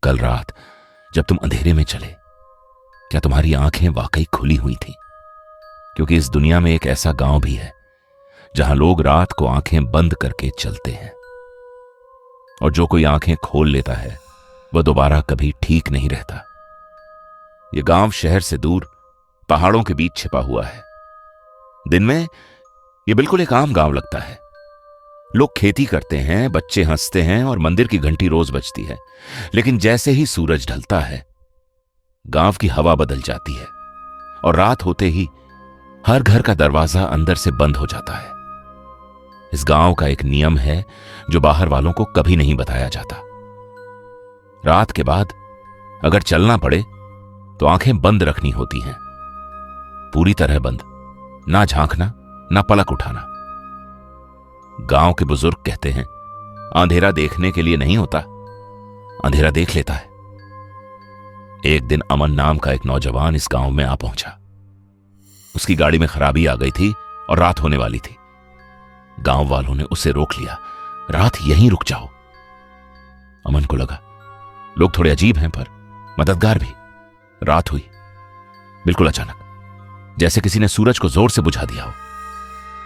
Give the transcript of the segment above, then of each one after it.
कल रात जब तुम अंधेरे में चले, क्या तुम्हारी आंखें वाकई खुली हुई थी? क्योंकि इस दुनिया में एक ऐसा गांव भी है जहां लोग रात को आंखें बंद करके चलते हैं, और जो कोई आंखें खोल लेता है वह दोबारा कभी ठीक नहीं रहता। यह गांव शहर से दूर पहाड़ों के बीच छिपा हुआ है। दिन में यह बिल्कुल एक आम गांव लगता है। लोग खेती करते हैं, बच्चे हंसते हैं और मंदिर की घंटी रोज बजती है। लेकिन जैसे ही सूरज ढलता है, गांव की हवा बदल जाती है और रात होते ही हर घर का दरवाजा अंदर से बंद हो जाता है। इस गांव का एक नियम है जो बाहर वालों को कभी नहीं बताया जाता। रात के बाद अगर चलना पड़े तो आंखें बंद रखनी होती हैं, पूरी तरह बंद, ना झांकना ना पलक उठाना। गांव के बुजुर्ग कहते हैं, अंधेरा देखने के लिए नहीं होता, अंधेरा देख लेता है। एक दिन अमन नाम का एक नौजवान इस गांव में आ पहुंचा। उसकी गाड़ी में खराबी आ गई थी और रात होने वाली थी। गांव वालों ने उसे रोक लिया, रात यहीं रुक जाओ। अमन को लगा लोग थोड़े अजीब हैं पर मददगार भी। रात हुई, बिल्कुल अचानक, जैसे किसी ने सूरज को जोर से बुझा दिया हो।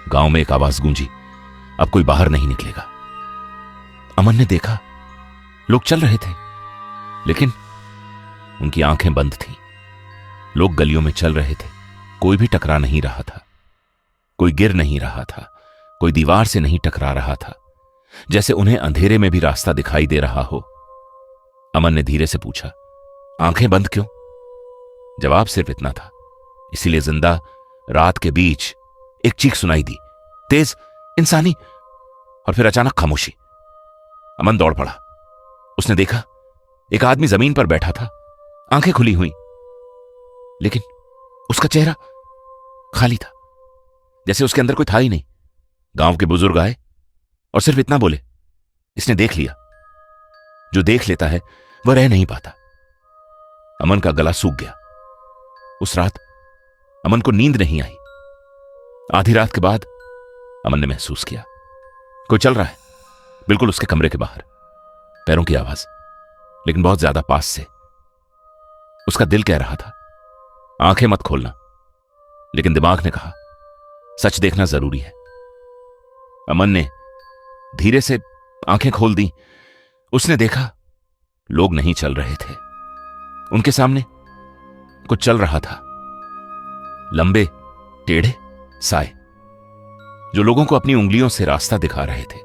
गांव में एक आवाज गूंजी, अब कोई बाहर नहीं निकलेगा। अमन ने देखा लोग चल रहे थे, लेकिन उनकी आंखें बंद थीं। लोग गलियों में चल रहे थे, कोई भी टकरा नहीं रहा था, कोई गिर नहीं रहा था, कोई दीवार से नहीं टकरा रहा था, जैसे उन्हें अंधेरे में भी रास्ता दिखाई दे रहा हो। अमन ने धीरे से पूछा, आंखें बंद क्यों? जवाब सिर्फ इतना था, इसीलिए जिंदा रात के बीच एक चीख सुनाई दी, तेज, इंसानी, और फिर अचानक खामोशी। अमन दौड़ पड़ा। उसने देखा एक आदमी जमीन पर बैठा था, आंखें खुली हुई, लेकिन उसका चेहरा खाली था, जैसे उसके अंदर कोई था ही नहीं। गांव के बुजुर्ग आए और सिर्फ इतना बोले, इसने देख लिया। जो देख लेता है वह रह नहीं पाता। अमन का गला सूख गया। उस रात अमन को नींद नहीं आई। आधी रात के बाद अमन ने महसूस किया कोई चल रहा है, बिल्कुल उसके कमरे के बाहर। पैरों की आवाज, लेकिन बहुत ज्यादा पास से। उसका दिल कह रहा था, आंखें मत खोलना, लेकिन दिमाग ने कहा, सच देखना जरूरी है। अमन ने धीरे से आंखें खोल दी। उसने देखा लोग नहीं चल रहे थे, उनके सामने कुछ चल रहा था। लंबे टेढ़े साए जो लोगों को अपनी उंगलियों से रास्ता दिखा रहे थे,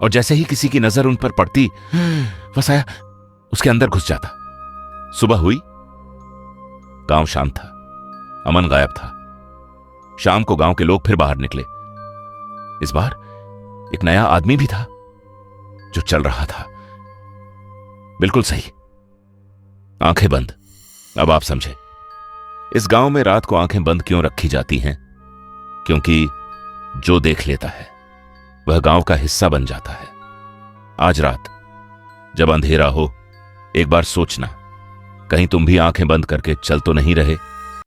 और जैसे ही किसी की नजर उन पर पड़ती, वह साया उसके अंदर घुस जाता। सुबह हुई, गांव शांत था, अमन गायब था। शाम को गांव के लोग फिर बाहर निकले। इस बार एक नया आदमी भी था जो चल रहा था, बिल्कुल सही, आंखें बंद। अब आप समझे इस गांव में रात को आंखें बंद क्यों रखी जाती हैं? क्योंकि जो देख लेता है वह गांव का हिस्सा बन जाता है। आज रात जब अंधेरा हो, एक बार सोचना, कहीं तुम भी आंखें बंद करके चल तो नहीं रहे।